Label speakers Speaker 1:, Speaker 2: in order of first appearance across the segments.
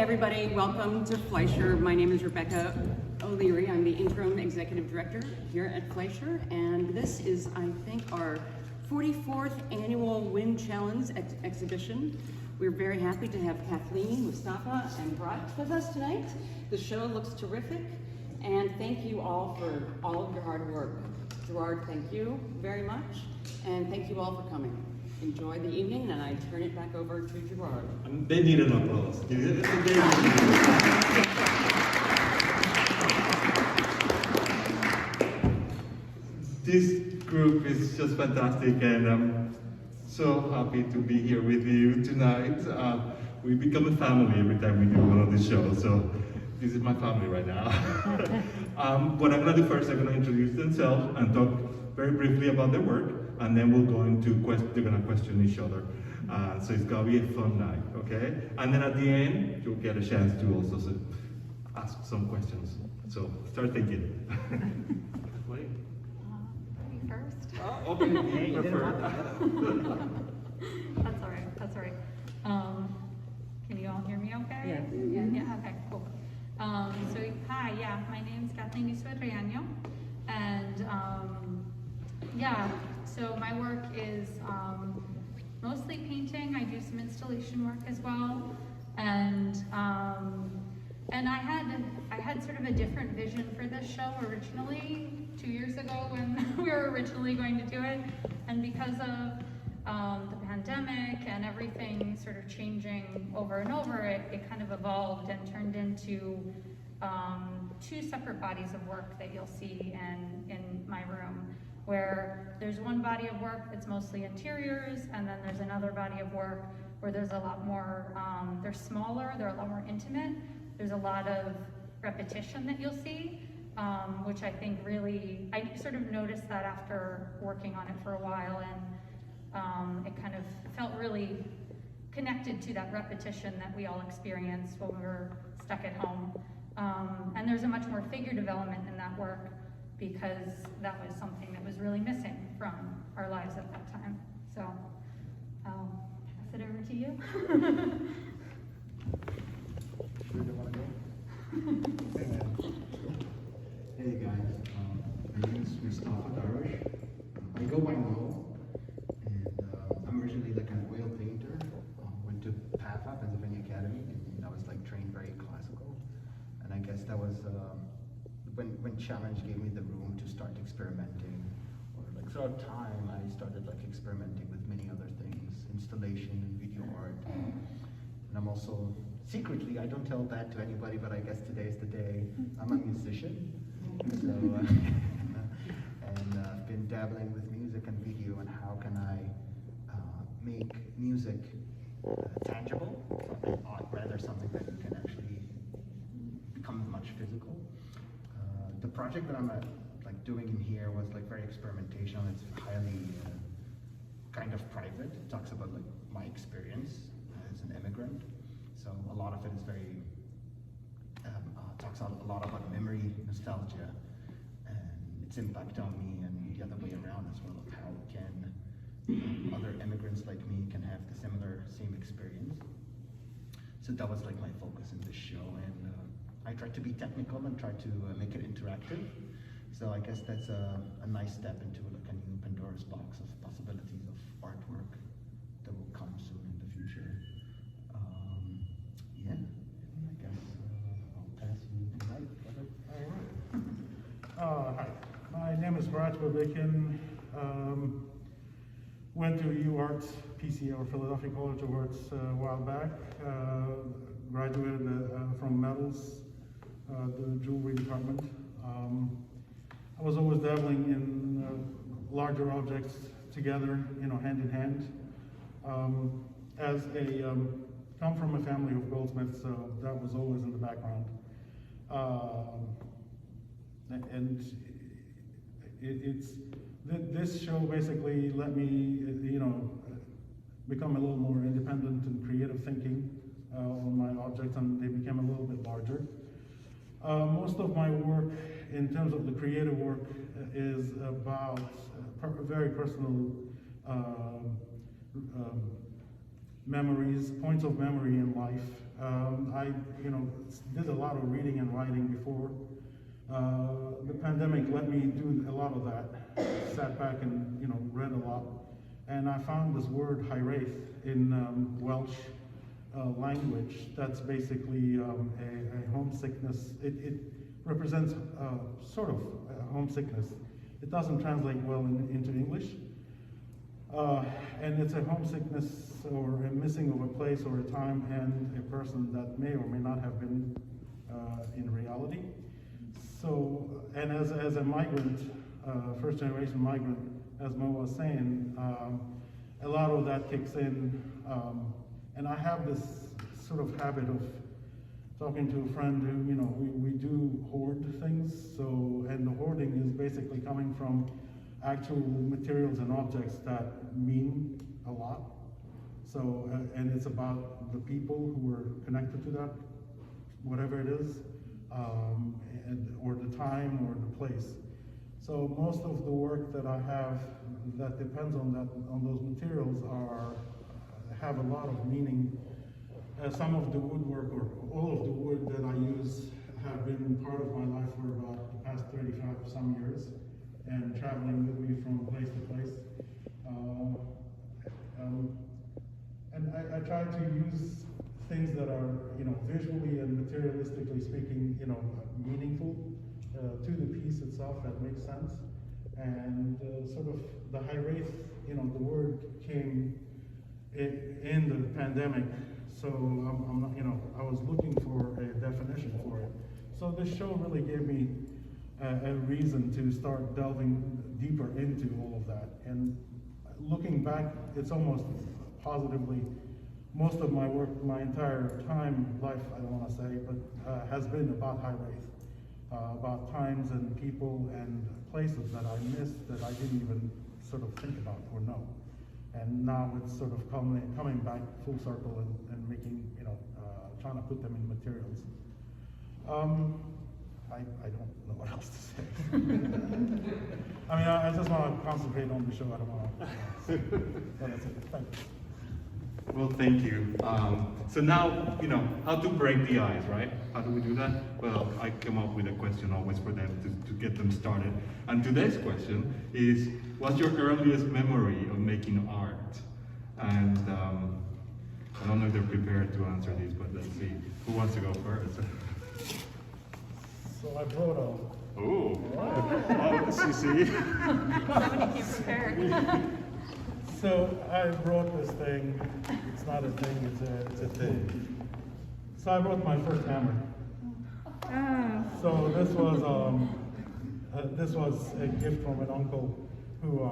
Speaker 1: everybody, welcome to Fleisher. My name is Rebecca O'Leary. I'm the Interim Executive Director here at Fleisher, and this is, I think, our 44th annual Wind Challenge exhibition. We're very happy to have Kathleen, Mostafa, and Hratch with us tonight. The show looks terrific, and thank you all for all of your hard work. Gerard, thank you very much, and thank you all for coming. Enjoy the evening, and I turn it back over to Gerard.
Speaker 2: They need an applause. This group is just fantastic, and I'm so happy to be here with you tonight. We become a family every time we do one of these shows, so this is my family right now. What I'm going to do first, I'm going to introduce themselves and talk very briefly about their work, and then we'll go into they're going to question each other. So it's going to be a fun night, okay? And then at the end, you'll get a chance to also ask some questions. So start thinking. Wait.
Speaker 3: Me first.
Speaker 2: Oh, okay.
Speaker 3: Hey, you didn't want that. That's all right. That's all right. Can you all hear me okay? Yeah, okay, cool. So, hi, yeah, my name's Kathleen Eastwood-Riaño, and yeah, so my work is mostly painting. I do some installation work as well, and I had sort of a different vision for this show originally 2 years ago when we were originally going to do it, and because of the pandemic and everything sort of changing over and over, it kind of evolved and turned into two separate bodies of work that you'll see in my room, where there's one body of work that's mostly interiors, and then there's another body of work where there's a lot more, they're smaller, they're a lot more intimate, there's a lot of repetition that you'll see, which I think really, I sort of noticed that after working on it for a while, and it kind of felt really connected to that repetition that we all experienced when we were stuck at home. And there's a much more figure development in that work because that was something that was really missing from our lives at that time. So I'll pass it over to you.
Speaker 4: Hey guys, my name is Mostafa Darwish. I go by Mo, and I'm originally like an oil painter. Went to PAFA, Pennsylvania Academy, and I was like trained very classical. And I guess that was when Challenge gave me the room to start experimenting, or like throughout time I started like experimenting with many other things, installation and video art. And I'm also secretly, I don't tell that to anybody, but I guess today is the day. I'm a musician, so and I've been dabbling with music and video, and how can I make music tangible, rather something that you can actually become much physical. The project that I'm doing in here was like very experimental. It's highly kind of private. It talks about like my experience as an immigrant. So a lot of it is very talks a lot about memory, nostalgia, and its impact on me, and the other way around as well, of how can other immigrants like me can have the same experience. So that was like my focus in this show, and I tried to be technical and try to make it interactive. So I guess that's a nice step into like a new Pandora's box of possibilities of artwork that will come soon in the future. Yeah, I guess I'll pass you the mic.
Speaker 5: All right. Hi, my name is Hratch Babikian. Went to UArts, PCA, or Philadelphia College of Arts a while back. Graduated from Metals, the jewelry department. I was always dabbling in larger objects together, hand in hand. As a come from a family of goldsmiths, so that was always in the background. And this show basically let me, become a little more independent and creative thinking on my objects, and they became a little bit larger. Most of my work, in terms of the creative work, is about very personal memories, points of memory in life. I I, did a lot of reading and writing before. The pandemic let me do a lot of that. Sat back and, read a lot. And I found this word Hratch in Welsh language. That's basically a homesickness. It represents sort of homesickness. It doesn't translate well into English. And it's a homesickness or a missing of a place or a time and a person that may or may not have been in reality. So, and as a migrant, first generation migrant, as Mo was saying, a lot of that kicks in. And I have this sort of habit of talking to a friend who, we do hoard things. So, and the hoarding is basically coming from actual materials and objects that mean a lot. So, and it's about the people who are connected to that, whatever it is, or the time or the place. So most of the work that I have that depends on those materials have a lot of meaning. Some of the woodwork or all of the wood that I use have been part of my life for about the past 35 some years, and traveling with me from place to place. And I try to use things that are, visually and materialistically speaking, meaningful to the piece itself that makes sense. And sort of the Hratch, the word came in the pandemic, so I'm not, I was looking for a definition for it. So this show really gave me a reason to start delving deeper into all of that. And looking back, it's almost positively, most of my work, my entire life, I don't want to say, but has been about Hratch, about times and people and places that I missed that I didn't even sort of think about or know. And now it's sort of coming back full circle and making, trying to put them in materials. I don't know what else to say. I mean, I just want to concentrate on the show. I don't want to. But that's it. Thank you.
Speaker 2: Well, thank you. So now, how to break the ice, right? How do we do that? Well, I come up with a question always for them to get them started. And today's question is, what's your earliest memory of making art? And I don't know if they're prepared to answer these, but let's see. Who wants to go first?
Speaker 5: So I brought a...
Speaker 2: Oh, CC.
Speaker 3: Somebody came prepared.
Speaker 5: So I brought this thing. It's not a thing, it's a thing. So I brought my first hammer. So this was a gift from an uncle who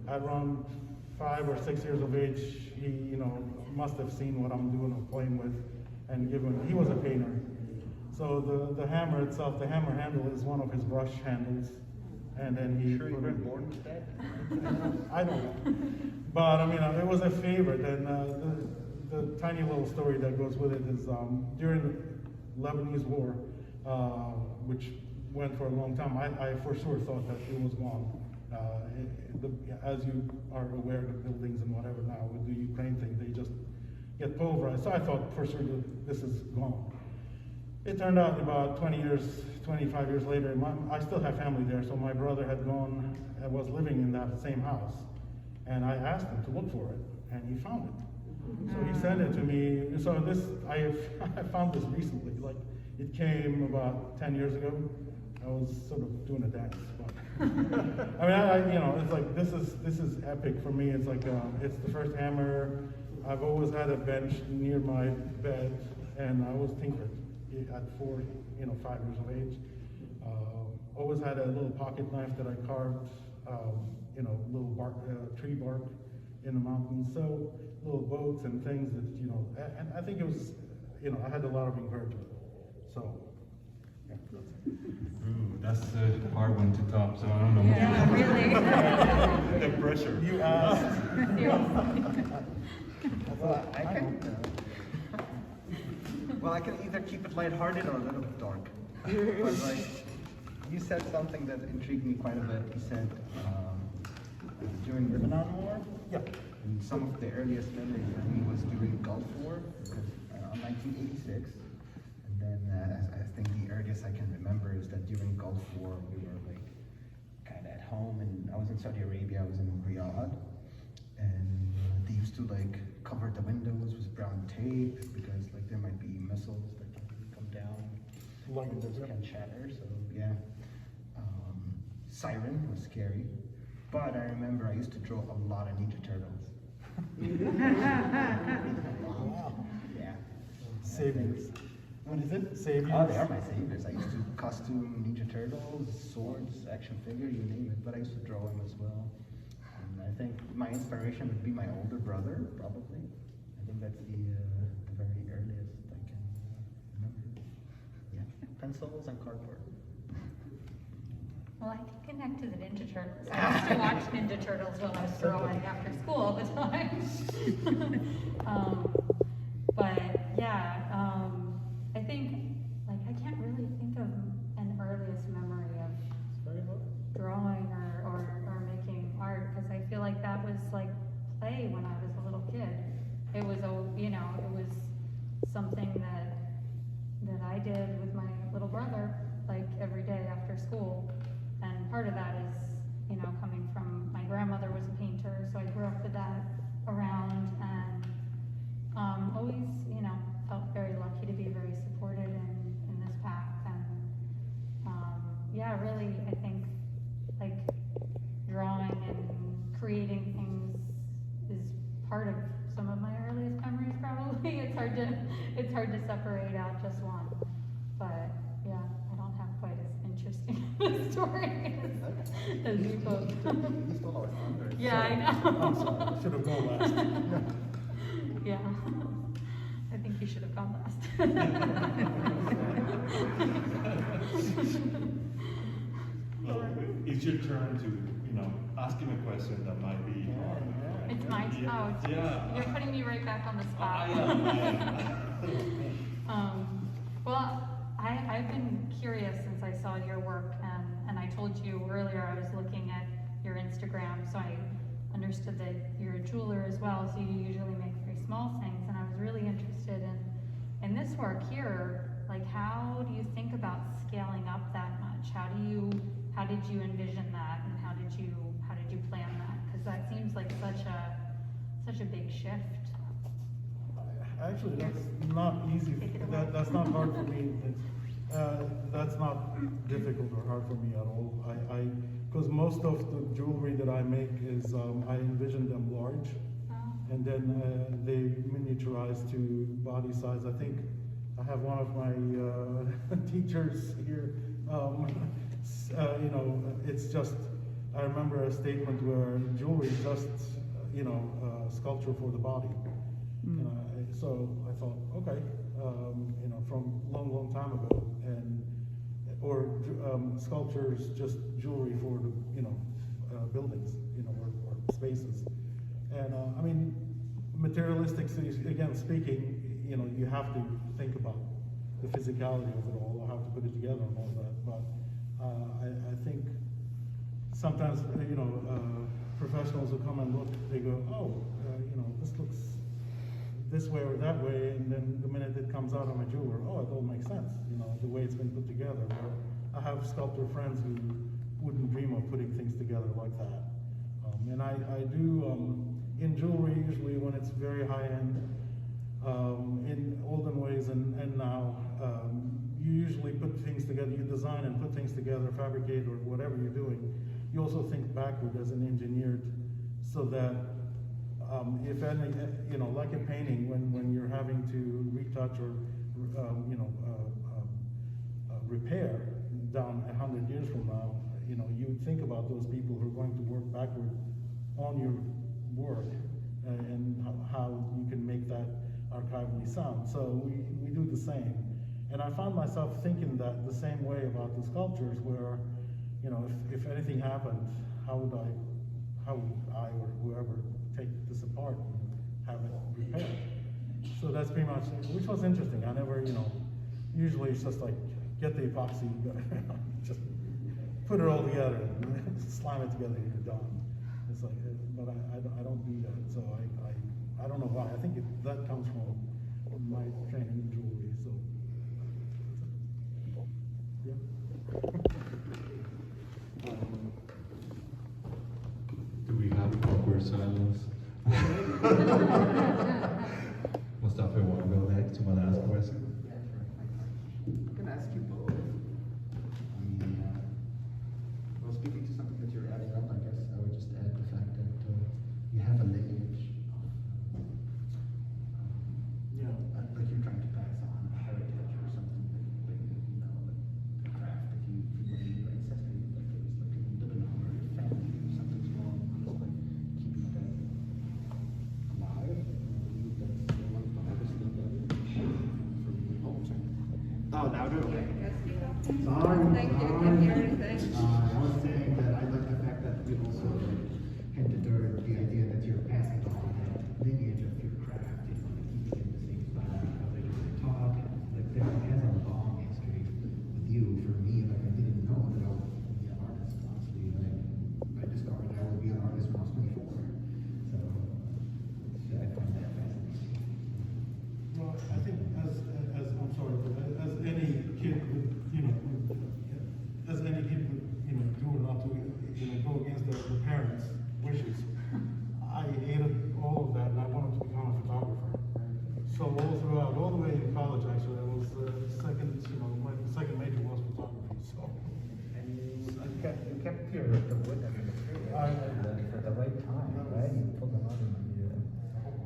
Speaker 5: at around 5 or 6 years of age, he must have seen what I'm doing or playing with, and he was a painter. So the hammer itself, the hammer handle is one of his brush handles. And then he...
Speaker 4: Sure you weren't born with that?
Speaker 5: I don't know. But I mean, it was a favorite. And the tiny little story that goes with it is during the Lebanese War, which went for a long time, I for sure thought that it was gone. As you are aware, the buildings and whatever now with the Ukraine thing, they just get pulverized. So I thought for sure that this is gone. It turned out about 25 years later, I still have family there, so my brother was living in that same house. And I asked him to look for it, and he found it. So he sent it to me. So I found this recently, like it came about 10 years ago. I was sort of doing a dance. But I mean, it's like, this is epic for me. It's like, it's the first hammer. I've always had a bench near my bed, and I always tinkered. At 5 years of age. Always had a little pocket knife that I carved, little bark, tree bark in the mountains. So little boats and things that, and I think it was, I had a lot of encouragement. So, yeah.
Speaker 2: Ooh, that's a hard one to top, so I don't know.
Speaker 3: Yeah, really.
Speaker 2: The pressure.
Speaker 5: You asked.
Speaker 6: Well, I can either keep it lighthearted or a little bit dark. But you said something that intrigued me quite a bit. You said during the Lebanon War.
Speaker 5: Yeah.
Speaker 6: And some of the earliest memories for me was during the Gulf War, 1986.
Speaker 4: is that during Gulf War, we were like kind of at home, and I was in Saudi Arabia, I was in Riyadh, and they used to like cover the windows with brown tape because like there might be missiles that can come down, windows can shatter, so yeah. Siren was scary, but I remember I used to draw a lot of Ninja Turtles.
Speaker 5: Wow.
Speaker 4: Yeah.
Speaker 5: Saviors.
Speaker 4: What is it?
Speaker 5: Saviors.
Speaker 4: Oh, they are my saviors. I used to costume Ninja Turtles, swords, action figure, you name it, but I used to draw them as well. And I think my inspiration would be my older brother, probably. I think that's the very earliest I can remember. Yeah, pencils and cardboard.
Speaker 3: Well, I can connect to the Ninja Turtles. I used to watch Ninja Turtles when I was drawing after school all the time. But yeah, I think, like, I can't really think of an earliest memory of drawing or making art, because I feel like that was like play when I was a little kid. It was, it was something that I did with my little brother, like every day after school. And part of that is, coming from, my grandmother was a painter, so I grew up with that around, and always, felt very lucky to be very supported in this path. And yeah, really, I think, like, drawing and creating things is part of some of my earliest memories, probably. It's hard to separate out just one, but yeah, I don't have quite as interesting a story as you folks.
Speaker 4: You stole our thunder.
Speaker 3: Yeah, I know.
Speaker 5: I'm sorry, I should have gone last.
Speaker 3: Yeah, I think you should have gone last.
Speaker 2: Well, it's your turn to, ask him a question that might be hard.
Speaker 3: It's my
Speaker 2: Yeah.
Speaker 3: oh,
Speaker 2: Yeah.
Speaker 3: you're putting me right back on the spot.
Speaker 2: I am.
Speaker 3: Well, I've been curious since I saw your work, and I told you earlier I was looking at your Instagram, so I understood that you're a jeweler as well, so you usually make very small things, and I was really interested in this work here. Like, how do you think about scaling up that much? How did you envision that, and how did you plan that? Because that seems like such a big shift.
Speaker 5: Actually, that's not easy. That's not hard for me. That's not difficult or hard for me at all. Because most of the jewelry that I make is, I envision them large, and then they miniaturize to body size. I think I have one of my teachers here. It's just, I remember a statement where jewelry is just, sculpture for the body. So I thought, okay, from long time ago, or sculptures, just jewelry for the, buildings, or spaces. And I mean, materialistically, again speaking, you have to think about the physicality of it all, or how to put it together and all that. But I think sometimes, professionals will come and look, they go, oh, this looks this way or that way, and then the minute it comes out of my jeweler, oh, it all makes sense, the way it's been put together. Or I have sculptor friends who wouldn't dream of putting things together like that. And I do, in jewelry, usually when it's very high-end, in olden ways and now, you usually put things together, you design and put things together, fabricate, or whatever you're doing. You also think backward as an engineer, so that if any, like a painting, when you're having to retouch or repair down 100 years from now, you think about those people who are going to work backward on your work, and how you can make that archivally sound. So we do the same. And I found myself thinking that the same way about the sculptures, where, if anything happened, how would I or whoever take this apart and have it repaired? So that's pretty much, which was interesting. I never, usually it's just like, get the epoxy, just put it all together, and slime it together, and you're done. It's like, but I don't do that, so I don't know why. I think that comes from my training in jewelry, so. Yeah.
Speaker 6: Oh, louder? Okay.
Speaker 4: Sorry.
Speaker 7: Thank you, can't hear anything.
Speaker 4: I was saying that I like the fact that you also hinted toward the idea that you're passing on the lineage of your craft, you know, like keeping it the same style, how they talk, like there has a long history with you. For me, like I didn't know that I would be an artist, honestly. Like I discovered I would be an artist when I was 24. So yeah, I find that fascinating.
Speaker 5: Well, I think as I'm sorry, but as any kid would, as any kid would, do or not to, go against their parents' wishes. I hated all of that, and I wanted to become a photographer. So all the way in college, actually, I was second, my second major was photography. So.
Speaker 4: And you kept the wood and the material for the right time, right? You pulled them out in the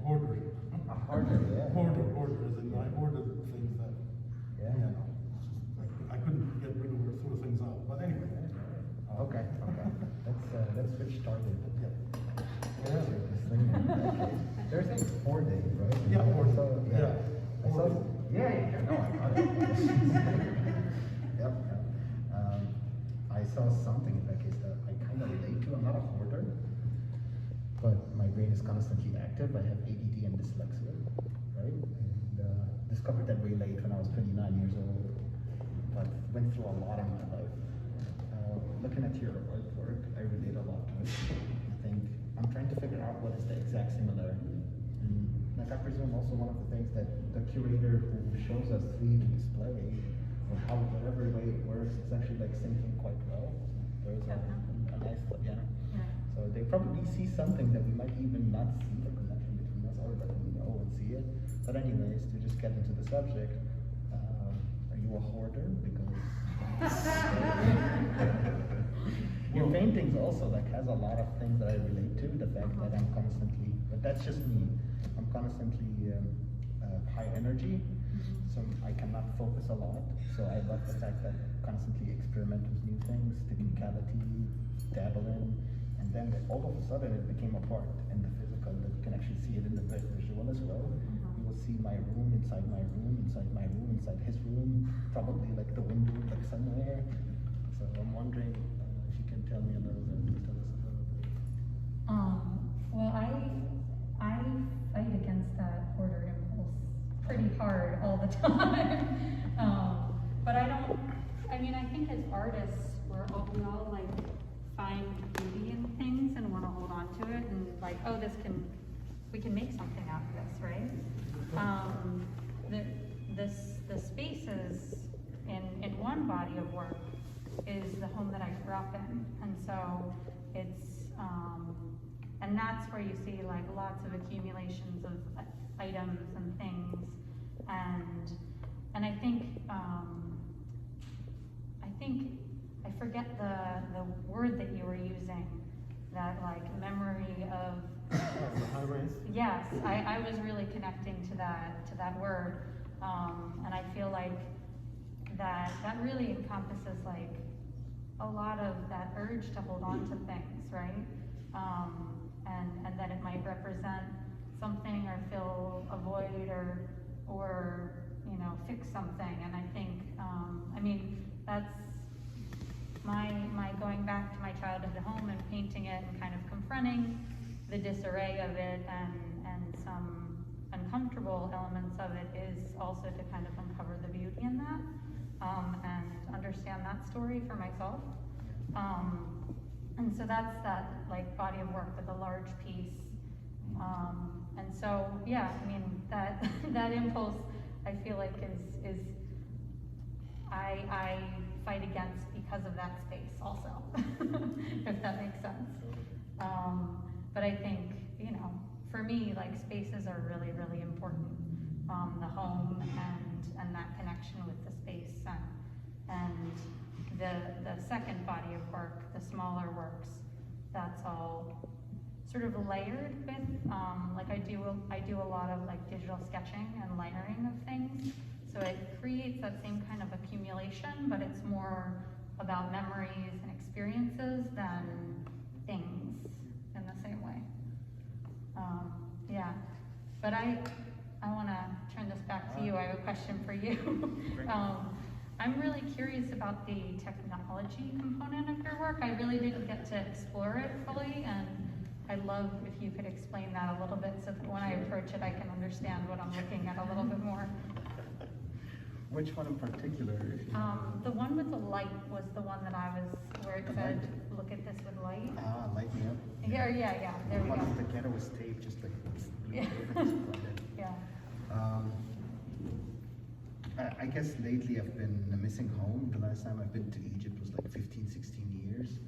Speaker 5: Hoarder.
Speaker 4: a harder, yeah.
Speaker 5: Hoarder, as in I hoarded things that,
Speaker 4: Yeah.
Speaker 5: I couldn't get rid of or throw things out. But anyway.
Speaker 4: Okay. That's which started.
Speaker 5: Yeah.
Speaker 4: This thing. Okay. They're saying 4 days, right?
Speaker 5: Yeah, 4 days.
Speaker 4: So,
Speaker 5: Yeah.
Speaker 4: I saw. Yeah. No, I got it. Yep. I saw something in that case that I kind of relate to. I'm not a hoarder, but my brain is constantly active. I have ADD and dyslexia, right? And discovered that way late when I was 29 years old, but went through a lot in my life. Looking at your artwork, I relate a lot to it. I think I'm trying to figure out what is the exact similarity. And like I presume also one of the things that the curator who shows us 3D display, or how whatever way it works, is actually like syncing quite well. There's a nice, yeah. So they probably see something that we might even not see the connection between us, or that we know and see it. But anyways, to just get into the subject, are you a hoarder? Because your paintings also like has a lot of things that I relate to. The fact that I'm constantly, but that's just me. I'm constantly high energy, so I cannot focus a lot. So I love the fact that constantly experiment with new things, technicality, dabble in, and then all of a sudden it became a part in the physical that you can actually see it in the visual as well. You will see my room, inside my room, inside my room, inside his room, probably like the window like somewhere. So I'm wondering if you can tell me a little bit, tell us a little bit.
Speaker 3: Well, I fight against that hoarder impulse pretty hard all the time. But I think as artists, we all like find beauty in things and want to hold on to it and like, oh, we can make something out of this, right? The spaces in one body of work is the home that I grew up in, and so it's and that's where you see like lots of accumulations of items and things, and I think I forget the word that you were using, that like memory of.
Speaker 5: The high rise.
Speaker 3: Yes, I was really connecting to that word, and I feel like that really encompasses like a lot of that urge to hold on to things, right? And that it might represent something or fill a void or fix something. And I think that's my going back to my childhood home and painting it and kind of confronting the disarray of it and some uncomfortable elements of it is also to kind of uncover the beauty in that and understand that story for myself. And so that's that like body of work with a large piece. And so yeah, that impulse I feel like is I fight against because of that space also, if that makes sense. But I think, for me, like spaces are really, really important. The home and that connection with the space and the second body of work, the smaller works, that's all sort of layered with, like I do a lot of like digital sketching and layering of things. So it creates that same kind of accumulation, but it's more about memories and experiences than things in the same way. Yeah, but I want to turn this back to you. I have a question for you. I'm really curious about the technology component of your work. I really didn't get to explore it fully, and I'd love if you could explain that a little bit so that when I approach it, I can understand what I'm looking at a little bit more.
Speaker 6: Which one in particular?
Speaker 3: The one with the light was the one that I was, where it
Speaker 6: The
Speaker 3: said,
Speaker 6: light?
Speaker 3: look at this with light.
Speaker 6: Light me up.
Speaker 3: Yeah, there we
Speaker 6: One
Speaker 3: go.
Speaker 6: of the ghetto was taped, just like blue
Speaker 3: Yeah.
Speaker 6: paper, just flooded.
Speaker 3: Yeah.
Speaker 6: I guess lately I've been missing home. The last time I've been to Egypt was like 15, 16 years.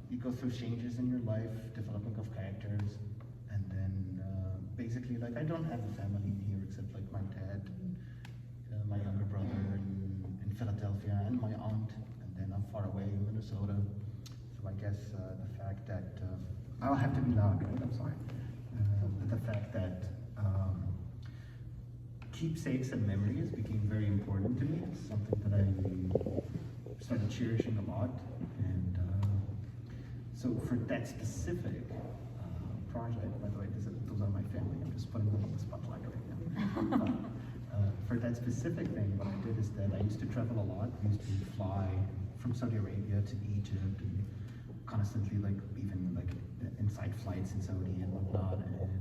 Speaker 6: You go through changes in your life, developing of characters, and then basically like I don't have a family in here except like my dad, my younger brother in Philadelphia, and my aunt, and then I'm far away in Minnesota. So I guess the fact that I'll have to be loud, right? I'm sorry. The fact that keepsakes and memories became very important to me. It's something that I started cherishing a lot, and so for that specific project, by the way, those are my family. I'm just putting them on the spotlight right now. For that specific thing, what I did is that I used to travel a lot. I used to fly from Saudi Arabia to Egypt, and constantly like even like inside flights in Saudi and whatnot. And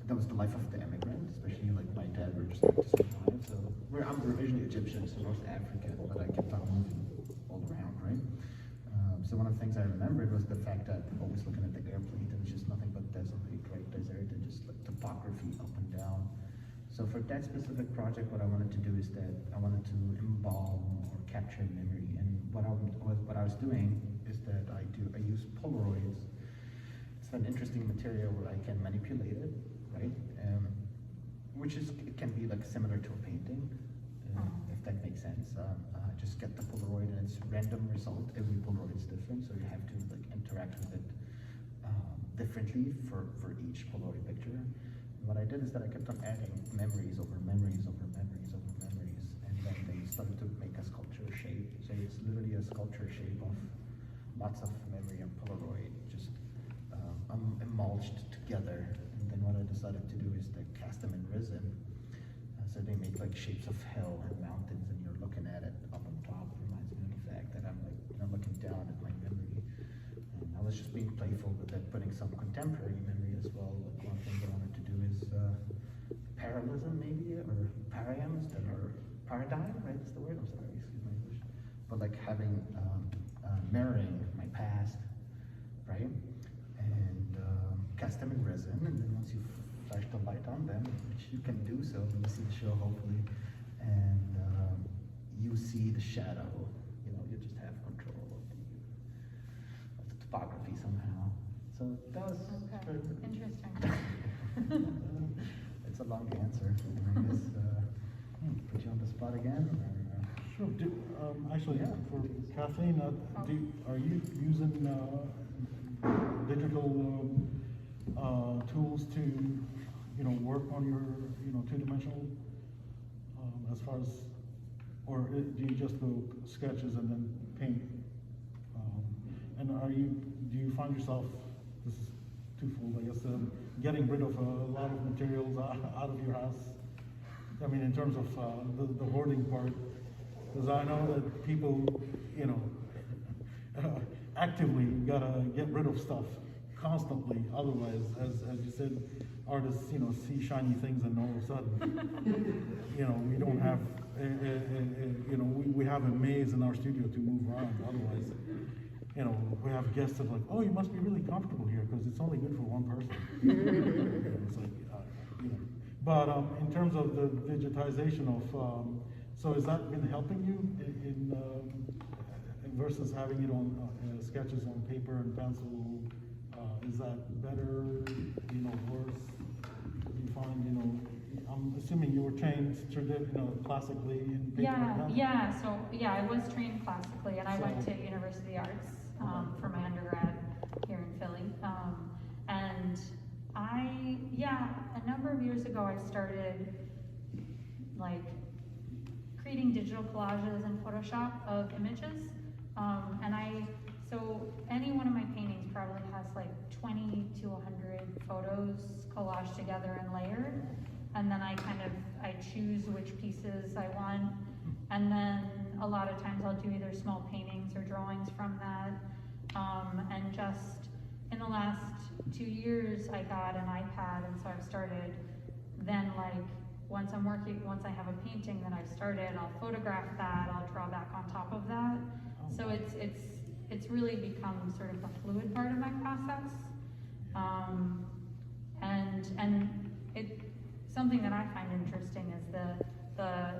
Speaker 6: that was the life of the immigrant, especially like my dad were just like to survive. So I'm originally Egyptian, so North African, but I kept on moving all around, right? So one of the things I remembered was the fact that always looking at the airplane, there was just nothing but desert, right? Desert, and just like topography up and down. So for that specific project, what I wanted to do is that I wanted to embalm or capture memory. And what I was doing is that I use Polaroids. It's an interesting material where I can manipulate it, right? It can be like similar to a painting, if that makes sense. Just get the Polaroid and it's random result. Every Polaroid is different, so you have to like interact with it differently for each Polaroid picture. And what I did is that I kept on adding memories over memories over memories over memories, and then they started to make a sculpture shape. So it's literally a sculpture shape of lots of memory and Polaroid just emulged together. And then what I decided to do is to cast them in resin. So they make like shapes of hell and mountains, and you're looking at it up on top. It reminds me of the fact that I'm like, looking down at my memory. And I was just being playful with it, putting some contemporary memory as well. Like one thing that I wanted to do is parallelism maybe, or params that are paradigm, right? That's the word, I'm sorry, excuse my English. But like having, mirroring my past, right? And cast them in resin, and then once you flash the light on them, which you can do so when you see the show hopefully, and you see the shadow, you just have control of the topography somehow. So that was
Speaker 3: Interesting.
Speaker 6: it's a long answer. I guess put you on the spot again.
Speaker 5: Sure. Actually,
Speaker 6: Yeah.
Speaker 5: for Kathleen, are you using digital tools to, work on your, two-dimensional, as far as, or do you just go sketches and then paint? And do you find yourself, this is twofold, I guess, getting rid of a lot of materials out of your house? I mean, in terms of the hoarding part, because I know that people, actively gotta get rid of stuff constantly. Otherwise, as you said, artists, see shiny things and all of a sudden, we don't have, we have a maze in our studio to move around. Otherwise, we have guests that are like, oh, you must be really comfortable here because it's only good for one person. It's like, But in terms of the digitization of, so has that been helping you in versus having it on sketches on paper and pencil? Is that better, worse? Do you find, I'm assuming you were trained classically in paper and pencil?
Speaker 3: So I was trained classically, and I went to University of the Arts for my undergrad here in Philly. And a number of years ago, I started like creating digital collages in Photoshop of images. And I So any one of my paintings probably has like 20 to 100 photos collaged together and layered. And then I choose which pieces I want. And then a lot of times I'll do either small paintings or drawings from that. And just in the last 2 years, I got an iPad, and so I've started then once I have a painting that I've started, I'll photograph that, I'll draw back on top of that. So it's really become sort of a fluid part of my process. And something that I find interesting is the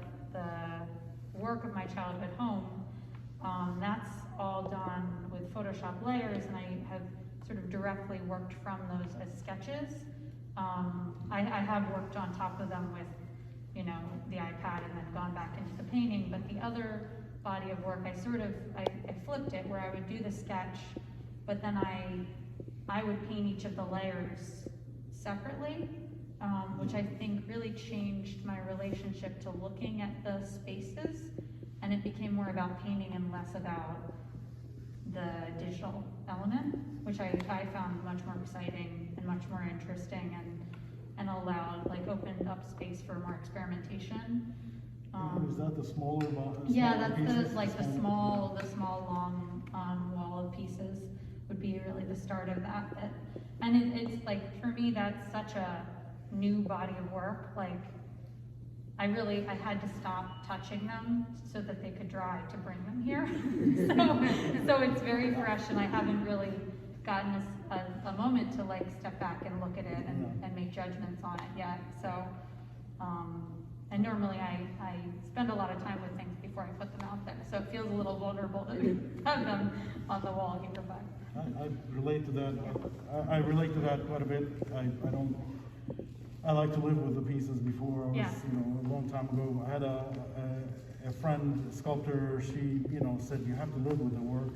Speaker 3: work of my childhood home. That's all done with Photoshop layers, and I have sort of directly worked from those as sketches. I have worked on top of them with, the iPad and then gone back into the painting, but the other body of work, I flipped it where I would do the sketch, but then I would paint each of the layers separately, which I think really changed my relationship to looking at the spaces, and it became more about painting and less about the digital element, which I found much more exciting and much more interesting, and allowed, opened up space for more experimentation.
Speaker 5: Is that the smaller
Speaker 3: Yeah, that's
Speaker 5: pieces?
Speaker 3: the small long wall of pieces would be really the start of that. And it's for me, that's such a new body of work. I had to stop touching them so that they could dry to bring them here. so it's very fresh, and I haven't really gotten a moment to step back and look at it and make judgments on it yet. So, and normally I spend a lot of time with things before I put them out there. So it feels a little vulnerable to have them on the wall here, but.
Speaker 5: I relate to that. I relate to that quite a bit. I like to live with the pieces before. I was, a long time ago. I had a friend, a sculptor. She, said you have to live with the work.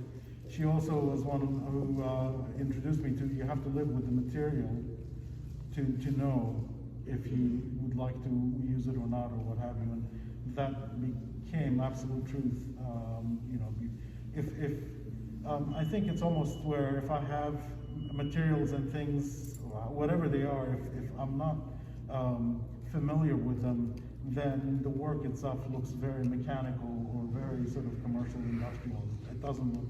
Speaker 5: She also was one who introduced me to you have to live with the material to know if you would like to use it or not, or what have you. And that became absolute truth. I think it's almost where if I have materials and things, whatever they are, if I'm not familiar with them, then the work itself looks very mechanical or very sort of commercial, industrial. It doesn't look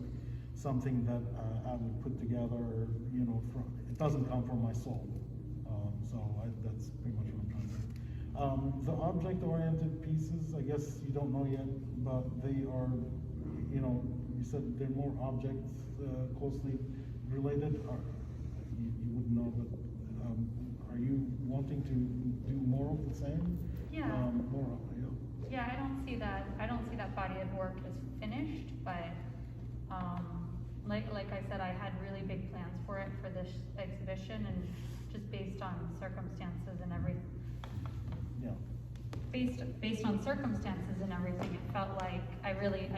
Speaker 5: something that I would put together, it doesn't come from my soul. That's pretty much what I'm trying to say. The object-oriented pieces, I guess you don't know yet, but they are, you said they're more objects closely related. You wouldn't know, but are you wanting to do more of the same?
Speaker 3: Yeah.
Speaker 5: Yeah.
Speaker 3: I don't see that body of work as finished, but like I said, I had really big plans for it for this exhibition, and just based on circumstances and everything.
Speaker 5: Yeah.
Speaker 3: Based on circumstances and everything, it felt like I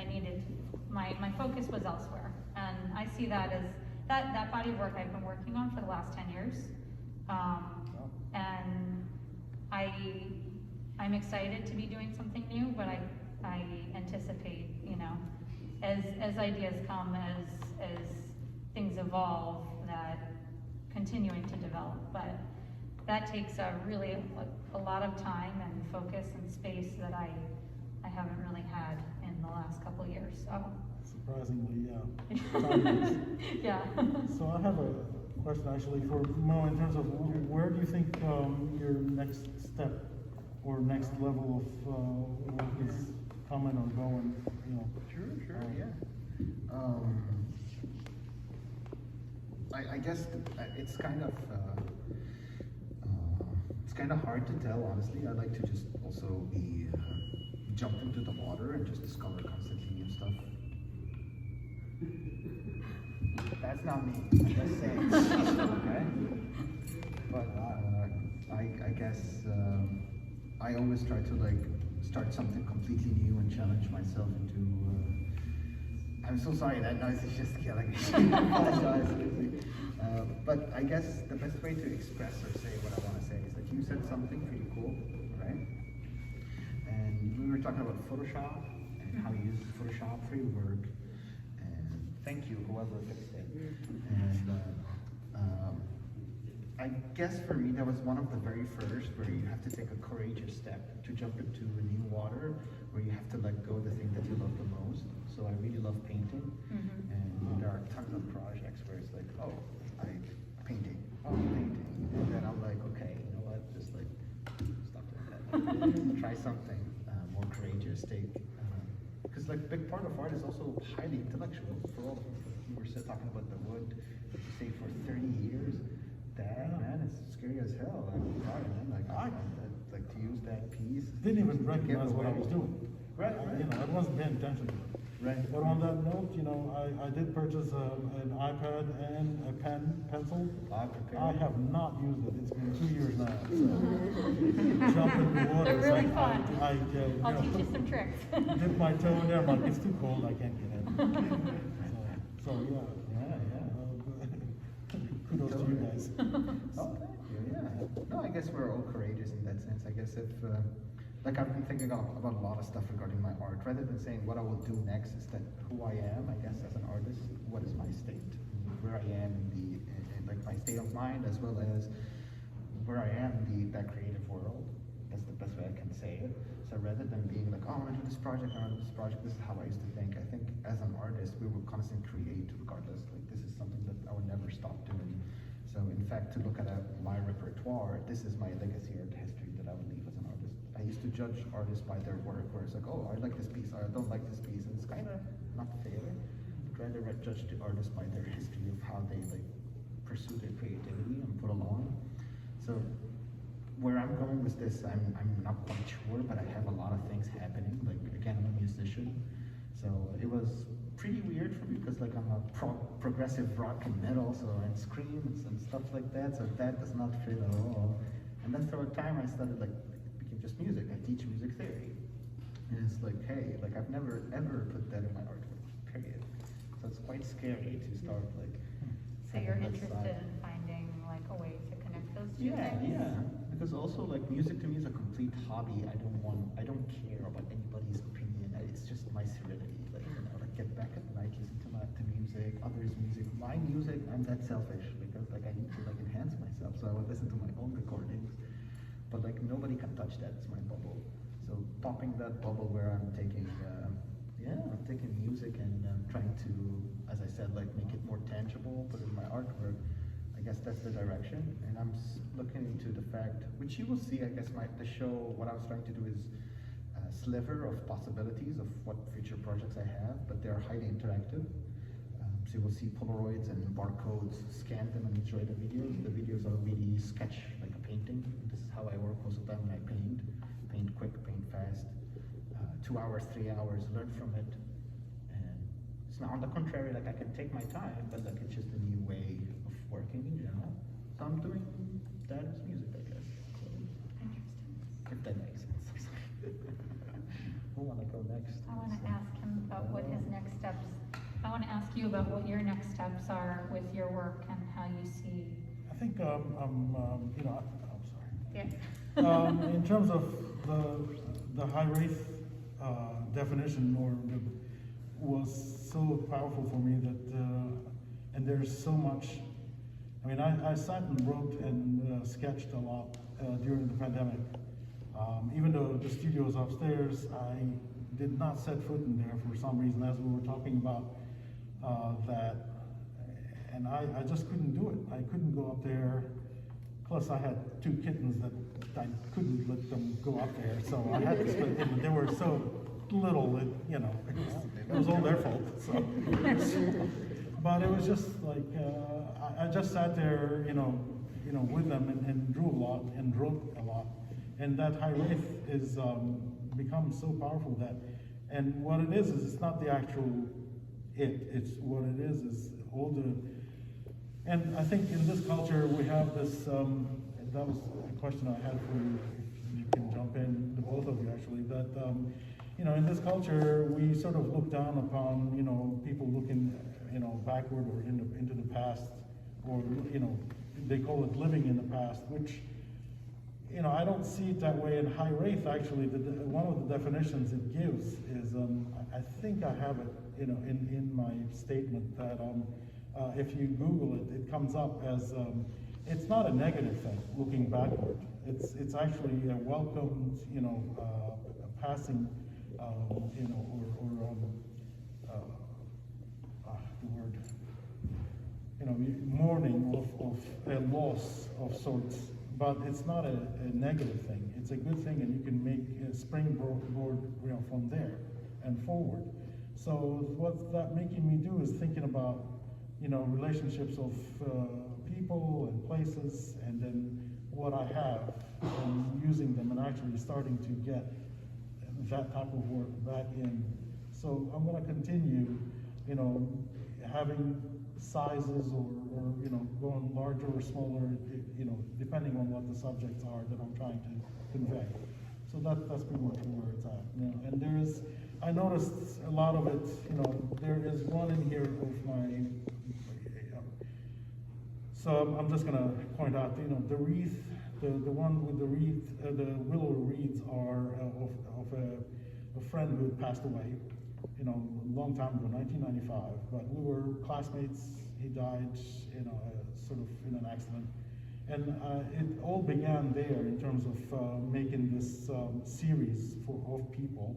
Speaker 3: needed, my focus was elsewhere. And I see that as, that body of work I've been working on for the last 10 years. And I'm excited to be doing something new, but I anticipate, as ideas come, as things evolve, that continuing to develop. But that takes a lot of time and focus and space that I haven't really had in the last couple of years. So
Speaker 5: Surprisingly, yeah.
Speaker 3: yeah.
Speaker 5: So I have a question actually for Mo in terms of where do you think your next step or next level of work is coming or going?
Speaker 6: Sure, yeah. I guess it's kind of hard to tell, honestly. I like to just also be jump into the water and just discover constantly new stuff. That's not me. I'm just saying. Okay. But I guess I always try to start something completely new and challenge myself into. I'm so sorry, that noise is just killing me. I apologize. But I guess the best way to express or say what I want to say is that you said something pretty cool, right? And we were talking about Photoshop and how you use Photoshop for your work and thank you, whoever fixed it. And I guess for me, that was one of the very first where you have to take a courageous step to jump into a new water, where you have to let go of the thing that you love the most. So I really love painting, and there are tons of projects where it's like, oh, painting, and then I'm like, okay, you know what, just like, stop doing that. Try something more courageous, because like a big part of art is also highly intellectual. For all of us, we were talking about the wood, that you say for 30 years, that, man, it's scary as hell. I'm sorry, man, like to use that piece.
Speaker 5: Didn't even recognize what I was doing.
Speaker 6: Right.
Speaker 5: You know, I wasn't paying attention.
Speaker 6: Right.
Speaker 5: But on that note, you know, I did purchase an iPad and a pencil. I have not used it. It's been 2 years now. So jump in the water.
Speaker 3: They're really fun. I'll teach
Speaker 5: know,
Speaker 3: you some tricks.
Speaker 5: dip my toe in there. I'm like, it's too cold. I can't get in. So yeah. Kudos to you guys.
Speaker 6: Oh, thank you. Yeah. No, I guess we're all courageous in that sense. I guess if, like, I've been thinking about a lot of stuff regarding my art. Rather than saying what I will do next, is that who I am, I guess, as an artist. What is my state? Where I am in like my state of mind, as well as where I am in that creative world. That's the best way I can say it. So rather than being like, oh, I want to do this project, I want to do this project, this is how I used to think. I think as an artist, we will constantly create regardless. Like, this is something that I would never stop doing. So in fact, to look at my repertoire, this is my legacy or the history that I would leave as an artist. I used to judge artists by their work, where it's like, oh, I like this piece, or I don't like this piece, and it's kind of not fair. I'd rather judge the artists by their history of how they like pursue their creativity and put along. So where I'm going with this, I'm not quite sure, but I have a lot of things happening. Like, again, I'm a musician, so it was pretty weird for me because like I'm a progressive rock and metal, so and screams and stuff like that, so that does not fit at all. And then for a time I started like, it became just music. I teach music theory. And it's like, hey, like I've never ever put that in my artwork, period. So it's quite scary to start like.
Speaker 3: So you're interested in finding like a way to connect those two things?
Speaker 6: Yeah. Because also like music to me is a complete hobby. I don't care about anybody's opinion. It's just my serenity. Like, you know, like get back at night, listen to music, others' music. My music, I'm that selfish because like I need to like enhance myself. So I would listen to my own recordings. But like nobody can touch that. It's my bubble. So popping that bubble where I'm taking music and trying to, as I said, like make it more tangible, put it in my artwork. I guess that's the direction, and I'm looking into the fact, which you will see, I guess the show, what I was trying to do is a sliver of possibilities of what future projects I have, but they're highly interactive. So you will see Polaroids and barcodes, scan them and enjoy the videos. The videos are really sketch, like a painting. This is how I work most of the time when I paint. Paint quick, paint fast. 2 hours, 3 hours, learn from it. And it's not on the contrary, like I can take my time, but like it's just a new way of working in general. So I'm doing that as music, I guess. So, if that makes sense. Who wanna go next?
Speaker 3: I want to ask him about what his next steps. I want to ask you about what your next steps are with your work and how you see.
Speaker 5: I think I'm sorry.
Speaker 3: Yeah.
Speaker 5: In terms of the high wraith definition, was so powerful for me that, and there's so much. I mean, I sat and wrote and sketched a lot during the pandemic. Even though the studio is upstairs, I did not set foot in there for some reason, as we were talking about that, and I just couldn't do it. I couldn't go up there. Plus, I had 2 kittens that I couldn't let them go up there, so I had to split them. They were so little that, you know, it was all their fault. So. But it was just like, I just sat there, you know, with them and drew a lot and wrote a lot. And that high wraith is become so powerful that, and what it is it's not the actual it's what it is all the, and I think in this culture we have this, that was a question I had for you, if you can jump in, the both of you actually, that, in this culture we sort of look down upon, people looking, backward or into the past, or, they call it living in the past, which I don't see it that way in high wraith. Actually, one of the definitions it gives is, I think I have it, in my statement that if you Google it, it comes up as it's not a negative thing. Looking backward, it's actually a welcomed, passing, the word, mourning of a loss of sorts. But it's not a negative thing. It's a good thing, and you can make a springboard, from there and forward. So what's that making me do is thinking about, relationships of people and places, and then what I have, and using them, and actually starting to get that type of work back in. So I'm going to continue, having sizes or going larger or smaller, depending on what the subjects are that I'm trying to convey. So that's pretty much where it's at. And I noticed a lot of it, there is one in here of my, so I'm just gonna point out, the wreath, the one with the wreath, the willow wreaths are of a friend who had passed away, a long time ago, 1995, but we were classmates. He died, sort of in an accident. And it all began there in terms of making this series of people,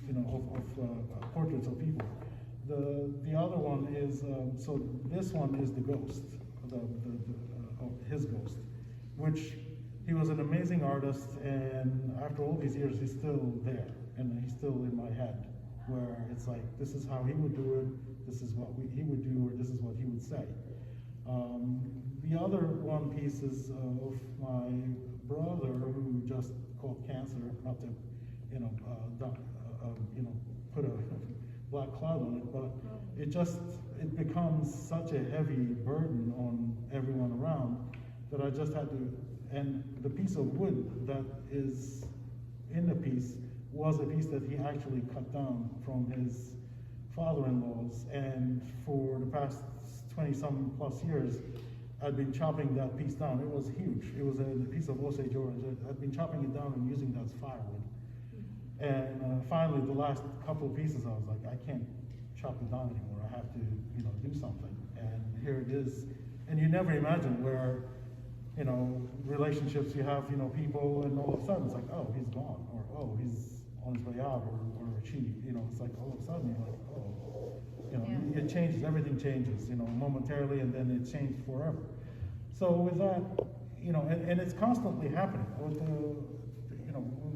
Speaker 5: of portraits of people. The other one is, so this one is the ghost, his ghost, which he was an amazing artist, and after all these years, he's still there, and he's still in my head, where it's like, this is how he would do it, this is what he would do, or this is what he would say. The other one piece is of my brother who just caught cancer, not to, put a black cloud on it, but it becomes such a heavy burden on everyone around that I just had to, and the piece of wood that is in the piece was a piece that he actually cut down from his father-in-law's, and for the past 20-some plus years, I'd been chopping that piece down. It was huge. It was a piece of Osage orange. I'd been chopping it down and using that as firewood. And finally, the last couple of pieces, I was like, I can't chop it down anymore. I have to, do something. And here it is. And you never imagine where, relationships you have, people, and all of a sudden it's like, oh, he's gone, or oh, he's on his way out, or she, it's like all of a sudden you're like, oh, it changes, everything changes, momentarily, and then it changed forever. So with that, and it's constantly happening with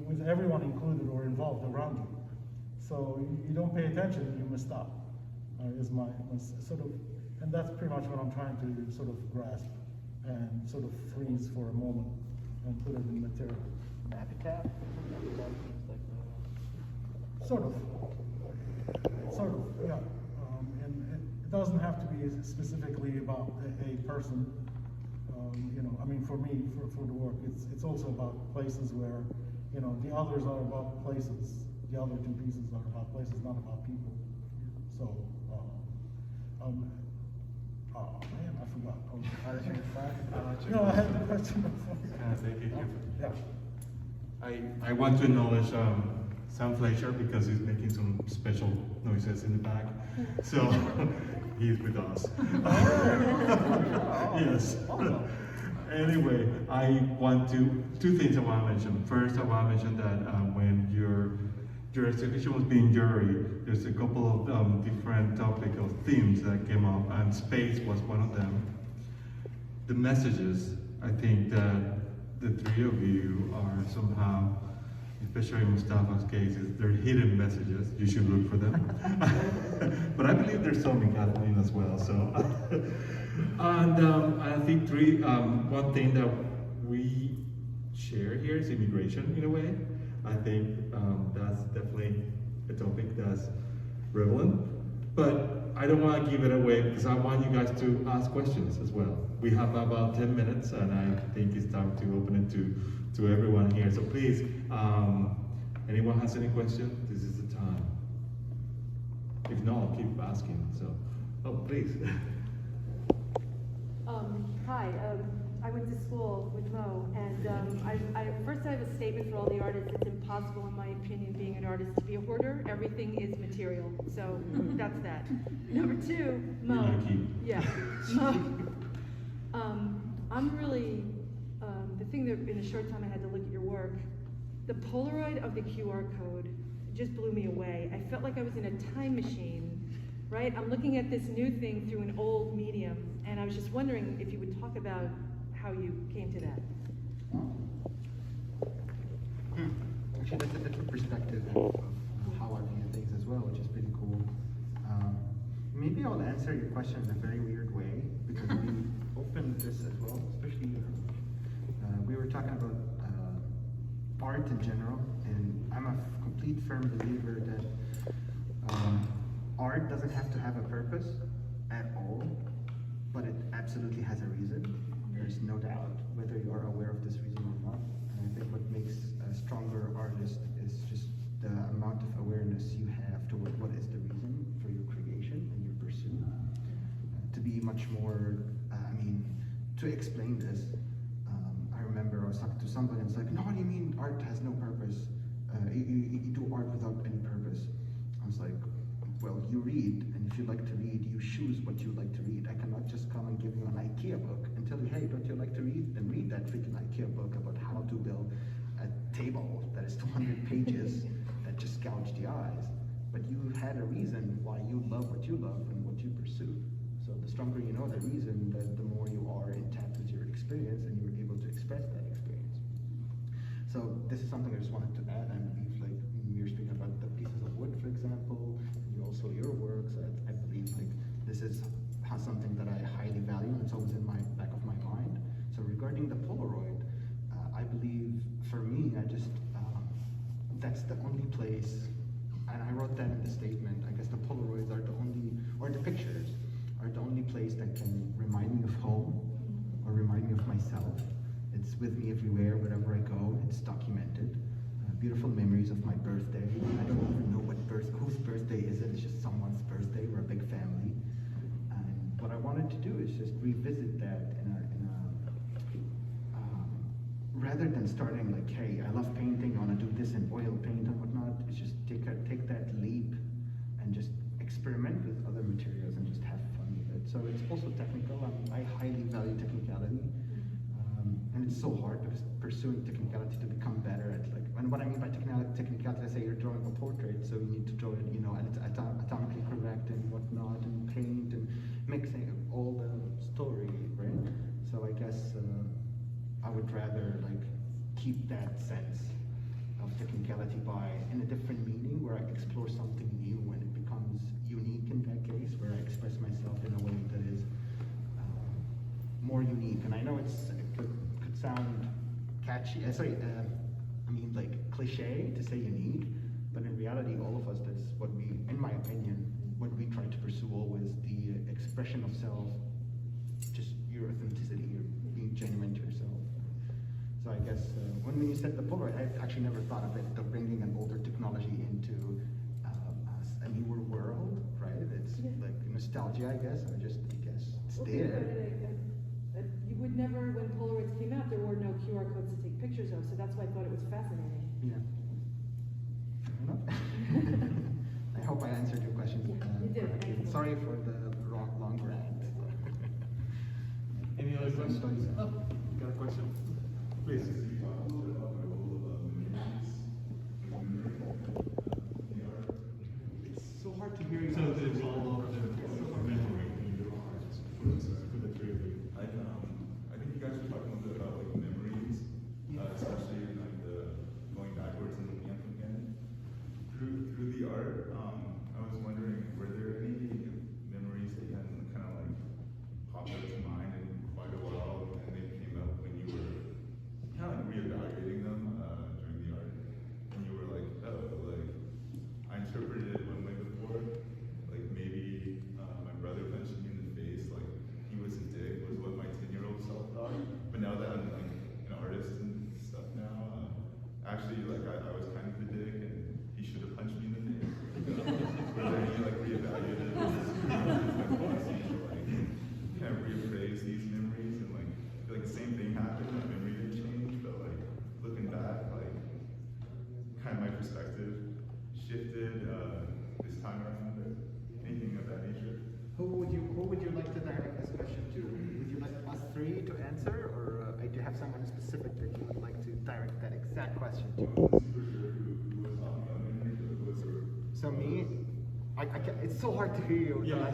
Speaker 5: with everyone included or involved around you. So you don't pay attention, you miss out. Is my sort of, and that's pretty much what I'm trying to sort of grasp and sort of freeze for a moment and put it in material.
Speaker 7: Habitat?
Speaker 5: Sort of, yeah. And it doesn't have to be specifically about a person. For me, for the work, it's also about places where, the others are about places. The other two pieces are about places, not about people. So, oh man, I forgot. No, I had the question before.
Speaker 2: Thank you.
Speaker 5: Yeah.
Speaker 2: I want to acknowledge Sam Fleisher because he's making some special noises in the back. So he's with us. Yes. Anyway, I want two things I want to mention. First, I want to mention that when your exhibition was being juried, there's a couple of different topical themes that came up, and space was one of them. The messages, I think that the three of you are somehow, especially in Mostafa's case, they're hidden messages. You should look for them. But I believe there's some in Kathleen as well. So, and I think one thing that we share here is immigration in a way. I think that's definitely a topic that's relevant. But I don't want to give it away because I want you guys to ask questions as well. We have about 10 minutes, and I think it's time to open it to everyone here. So please, anyone has any questions? This is the time. If not, I'll keep asking. So, oh, please.
Speaker 8: Hi,
Speaker 7: I went to school with Mo, and first I have a statement for all the artists. It's impossible, in my opinion, being an artist to be a hoarder. Everything is material, so that's that. Number two, Mo. Yeah, Mo. I'm really, the thing that in the short time I had to look at your work, the Polaroid of the QR code just blew me away. I felt like I was in a time machine. Right? I'm looking at this new thing through an old medium, and I was just wondering if you would talk about how you came to that.
Speaker 4: Actually, that's a different perspective of how I view things as well, which is pretty cool. Maybe I'll answer your question in a very weird way, because we opened this as well, especially we were talking about art in general, and I'm a complete firm believer that art doesn't have to have a purpose at all, but it absolutely has a reason. There's no doubt, whether you are aware of this reason or not. And I think what makes a stronger artist is just the amount of awareness you have toward what is the reason for your creation and your pursuit. To be much more, to explain this, I remember I was talking to somebody and it's like, no, what do you mean art has no purpose? You do art without any purpose. I was like, well, you read, and if you like to read, you choose what you like to read. I cannot just come and give you an IKEA book and tell you, hey, don't you like to read? Then read that freaking IKEA book about how to build a table that is 200 pages that just gouge the eyes. But you had a reason why you love what you love and what you pursue. So the stronger you know the reason, the more you are in touch with your experience and you're able to express that experience. So this is something I just wanted to add. I believe, like, we were speaking about the pieces of wood, for example, also your works. I believe like this is something that I highly value, and it's always in my back of my mind. So regarding the Polaroid, I believe for me, that's the only place, and I wrote that in the statement. I guess the Polaroids are the only, or the pictures are the only place that can remind me of home or remind me of myself. It's with me everywhere, wherever I go. It's documented. Beautiful memories of my birthday. I don't even know whose birthday is it. It's just someone's birthday. We're a big family. And what I wanted to do is just revisit that rather than starting like, hey, I love painting, I want to do this in oil paint and whatnot. It's just take that leap and just experiment with other materials and just have fun with it. So it's also technical. I highly value technicality. And it's so hard because pursuing technicality to become better at and what I mean by technicality, I say you're drawing a portrait, so you need to draw it, and it's atomically correct and whatnot, and paint and mixing all the story, right? So I guess I would rather keep that sense of technicality in a different meaning where I explore something new and it becomes unique in that case, where I express myself in a way that is more unique. And I know it could sound catchy, cliche to say unique, but in reality, all of us, that's what we, in my opinion, what we try to pursue always, the expression of self, just your authenticity, your being genuine to yourself. So I guess when you said the Polaroid, I actually never thought of it, of bringing an older technology into a newer world, right? It's like nostalgia, I guess, it's there.
Speaker 7: You would never, when Polaroids came out, there were no QR codes to take pictures of, so that's why I thought it was fascinating.
Speaker 4: Yeah. Fair enough. I hope I answered your question.
Speaker 7: You did.
Speaker 4: Sorry for the long rant.
Speaker 2: Any other questions? Oh, you got a question? Please. It's so hard to hear you. So there's all of the memory in your heart for the three of you.
Speaker 8: I think you guys were talking a little bit about memories, especially the going backwards and looking up again. Through the art, I was wondering, were there any memories that you hadn't kind of popped up to mind in quite a while, and they came up when you were kind of reevaluating them during the art, and you were like, oh, I interpreted it one way before, maybe my brother punched me in the face, he was a dick, was what my 10-year-old self thought. But now that I'm an artist and stuff now, actually I was kind of a dick and he should have punched me in the face. Were there any reevaluations perspective shifted this time around, or anything of that nature?
Speaker 4: Who would you like to direct this question to? Would you like us three to answer, or do you have someone specific that you would like to direct that exact question to? So me, I can't, it's so hard to hear you.
Speaker 2: Yeah,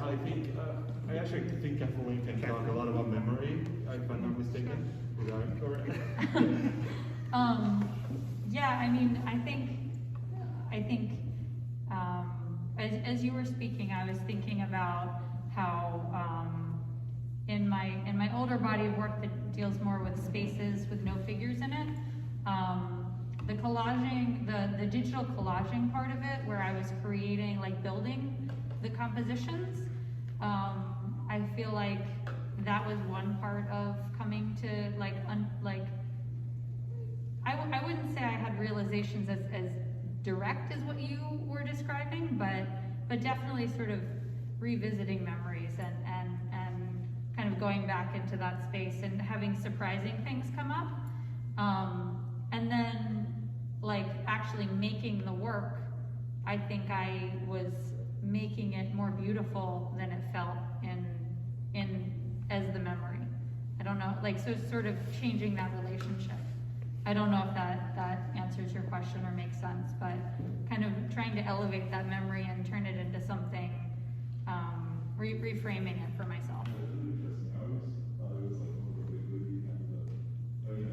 Speaker 2: I actually think Kathleen can talk a lot about memory, if I'm not mistaken. Is that correct?
Speaker 3: Yeah, I mean, I think, as you were speaking, I was thinking about how, in my older body of work that deals more with spaces with no figures in it, the collaging, the digital collaging part of it, where I was creating, like building the compositions, I feel like that was one part of coming to I wouldn't say I had realizations as direct as what you were describing, but definitely sort of revisiting memories and kind of going back into that space and having surprising things come up. And then like actually making the work, I think I was making it more beautiful than it felt in as the memory. I don't know, like, so sort of changing that relationship. I don't know if that answers your question or makes sense, but kind of trying to elevate that memory and turn it into something, reframing it for myself.
Speaker 8: It was really interesting. I always thought it was like overly kind of, we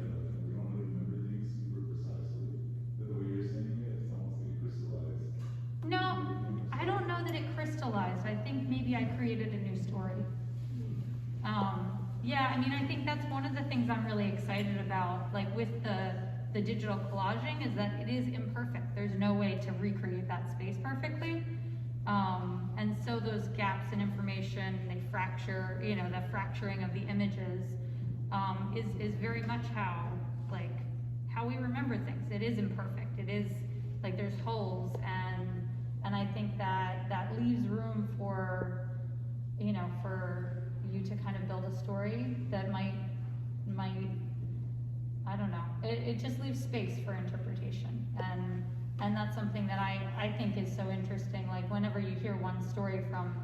Speaker 8: don't really remember things super precisely. But the way you're saying it, it's almost like it crystallized.
Speaker 3: No, I don't know that it crystallized. I think maybe I created a new story. Yeah, I mean, I think that's one of the things I'm really excited about, like with the digital collaging, is that it is imperfect. There's no way to recreate that space perfectly. And so those gaps in information, they fracture, the fracturing of the images is very much how we remember things. It is imperfect. It is like there's holes, and I think that leaves room for, for you to kind of build a story that might I don't know. It just leaves space for interpretation, and that's something that I think is so interesting. Like whenever you hear one story from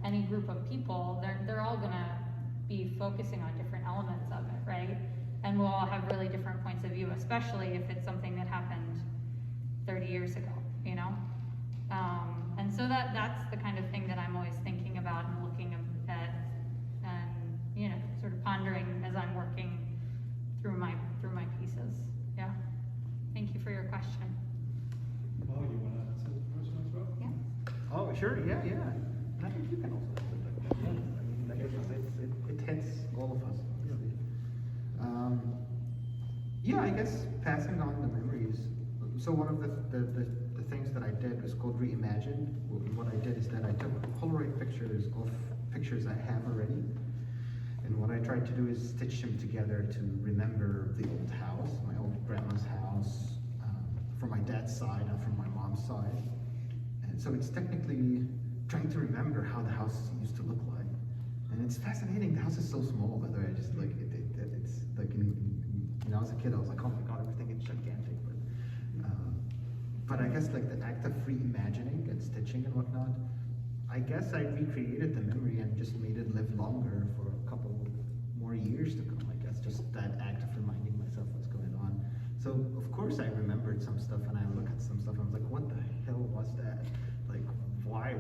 Speaker 3: any group of people, they're all gonna be focusing on different elements of it, right? And we'll all have really different points of view, especially if it's something that happened 30 years ago, And so that's the kind of thing that I'm always thinking about and looking at, and sort of pondering as I'm working through my pieces. Yeah. Thank you for your question.
Speaker 5: Well, you want to answer the question as well?
Speaker 3: Yeah.
Speaker 4: Oh, sure, yeah. And I think you can also answer that. Yeah. I mean, it hits all of us. Yeah, I guess passing on the memories. So one of the things that I did was called Reimagined. What I did is that I took Polaroid pictures of pictures I have already, and what I tried to do is stitch them together to remember the old house, my old grandma's house, from my dad's side and from my mom's side. And so it's technically trying to remember how the house used to look like. And it's fascinating. The house is so small, by the way. Just like it's like when I was a kid, I was like, oh my god, everything is gigantic. But I guess like the act of reimagining and stitching and whatnot, I guess I recreated the memory and just made it live longer for a couple more years to come. I guess just that act of reminding myself what's going on. So of course I remembered some stuff, and I look at some stuff and I was like, what the hell was that? Like why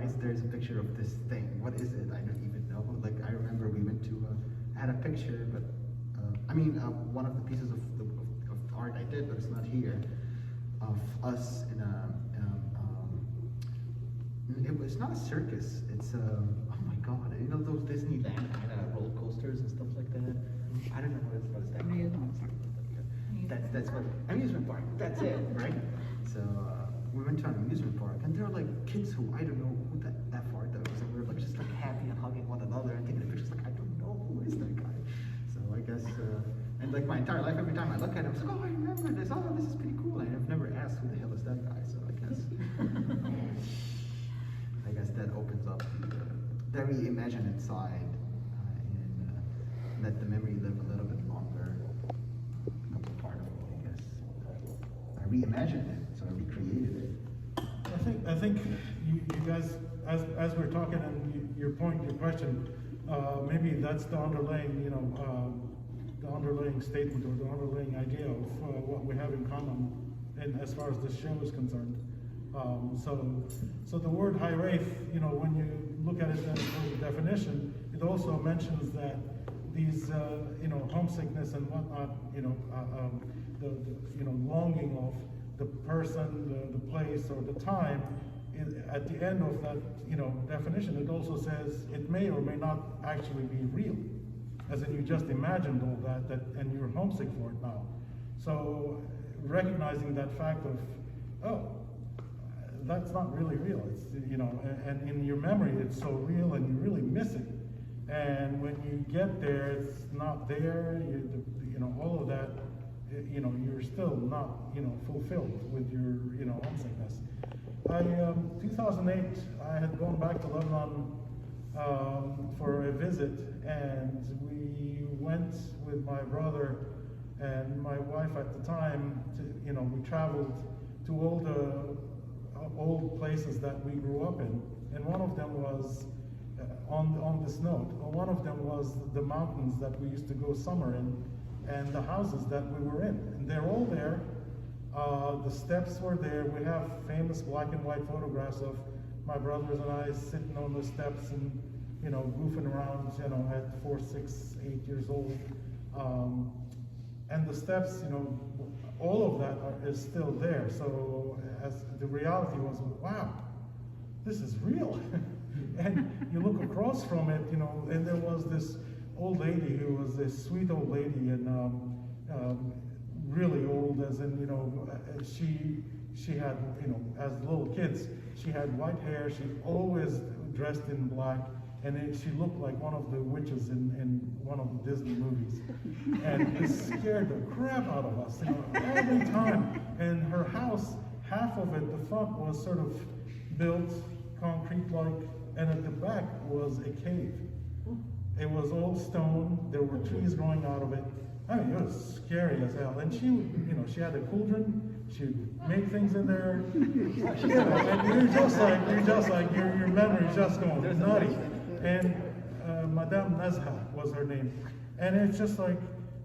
Speaker 4: is there's a picture of this thing? What is it? I don't even know. Like I remember we went to I had a picture, but one of the pieces of art I did, but it's not here, of us in it was not a circus. It's oh my god, those Disneyland kind of roller coasters and stuff like that. I don't know what is that called. That's what amusement park. That's it, right? So we went to an amusement park, and there were like kids who I don't know who that far that was, and we were like just like happy and hugging one another and taking pictures. Like I don't know who is that guy. So I guess and like my entire life, every time I look at him, I was like, oh, I remember this. Oh, this is pretty cool. And I've never asked who the hell is that guy. So I guess I guess that opens up the very imaginative side and let the memory live a little bit longer. Becomes a part of it, I guess. I reimagined it, so I recreated
Speaker 5: I think you guys, as we're talking and your question, maybe that's the underlying, the underlying statement or the underlying idea of what we have in common, and as far as this show is concerned. So the word high-wraith, when you look at it as a definition, it also mentions that these, homesickness and whatnot, the longing of the person, the place, or the time. At the end of that, definition, it also says it may or may not actually be real, as in you just imagined all that, and you're homesick for it now. So recognizing that fact of, oh, that's not really real. It's, and in your memory, it's so real, and you really miss it. And when you get there, it's not there. All of that. You're still not, fulfilled with your, homesickness. 2008, I had gone back to Lebanon for a visit, and we went with my brother and my wife at the time. We traveled to all the old places that we grew up in, and one of them was on this note. One of them was the mountains that we used to go summer in, and the houses that we were in, and they're all there. The steps were there. We have famous black and white photographs of my brothers and I sitting on the steps and goofing around, at 4, 6, 8 years old. And the steps, all of that is still there. So as the reality was, wow, this is real. And you look across from it, and there was this old lady who was this sweet old lady, and really old, as in, she had, as little kids, she had white hair. She always dressed in black, and she looked like one of the witches in one of the Disney movies. And it scared the crap out of us, every time. And her house, half of it, the front was sort of built concrete-like, and at the back was a cave. It was all stone. There were trees growing out of it. I mean, it was scary as hell. And she had a cauldron. She'd make things in there. And you're just like your memory's just going nutty. And Madame Nazha was her name. And it's just like,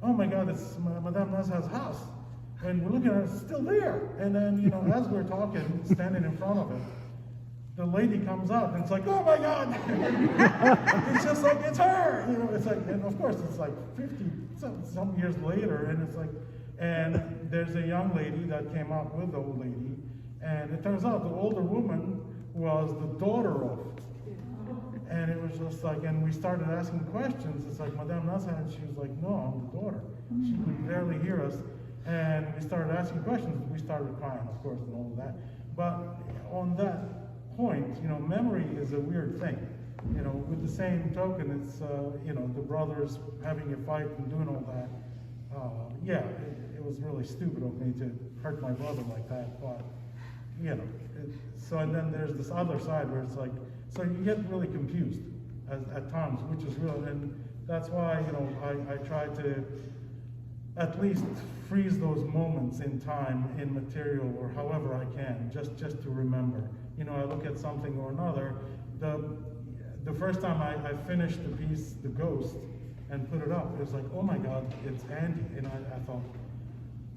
Speaker 5: oh my God, it's Madame Nazha's house. And we're looking at it, it's still there. And then, as we're talking, standing in front of it, the lady comes out, and it's like, oh my God! It's just like, it's her! It's like, and of course, it's like 50 some years later, and it's like, and there's a young lady that came out with the old lady, and it turns out the older woman was the daughter of it. And it was just like, and we started asking questions. It's like, Madame Nazha, and she was like, no, I'm the daughter. She could barely hear us. And we started asking questions. We started crying, of course, and all of that. But on that point, memory is a weird thing. With the same token, it's, the brothers having a fight and doing all that. It was really stupid of me to hurt my brother like that, but, so, and then there's this other side where it's like, so you get really confused at times, which is real, and that's why, I try to at least freeze those moments in time, in material, or however I can, just to remember. I look at something or another. The first time I finished the piece, The Ghost, and put it up, it was like, oh my God, it's Andy. And I thought,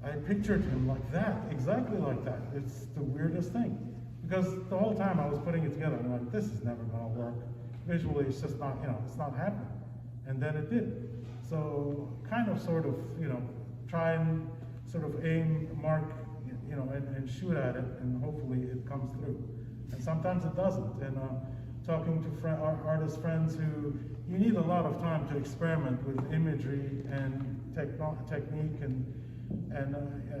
Speaker 5: I pictured him like that, exactly like that. It's the weirdest thing. Because the whole time I was putting it together, I'm like, this is never gonna work. Visually, it's just not, it's not happening. And then it did. So kind of sort of, try and sort of aim, mark, and shoot at it, and hopefully it comes through. And sometimes it doesn't. And talking to artist friends who, you need a lot of time to experiment with imagery and technique, and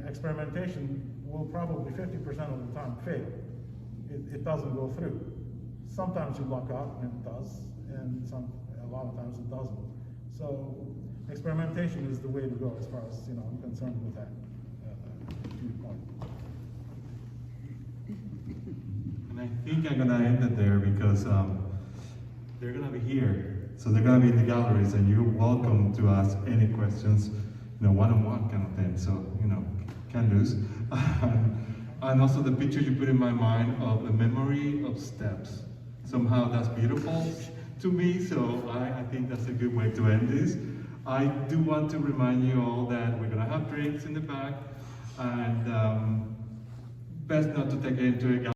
Speaker 5: experimentation will probably 50% of the time fail. It doesn't go through. Sometimes you luck out and it does, and a lot of times it doesn't. So experimentation is the way to go as far as I'm concerned with that viewpoint.
Speaker 2: And I think I'm gonna end it there because they're gonna be here, so they're gonna be in the galleries, and you're welcome to ask any questions, one-on-one kind of thing. So can lose. And also the picture you put in my mind of the memory of steps. Somehow that's beautiful to me, so I think that's a good way to end this. I do want to remind you all that we're gonna have drinks in the back, and best not to take it into account.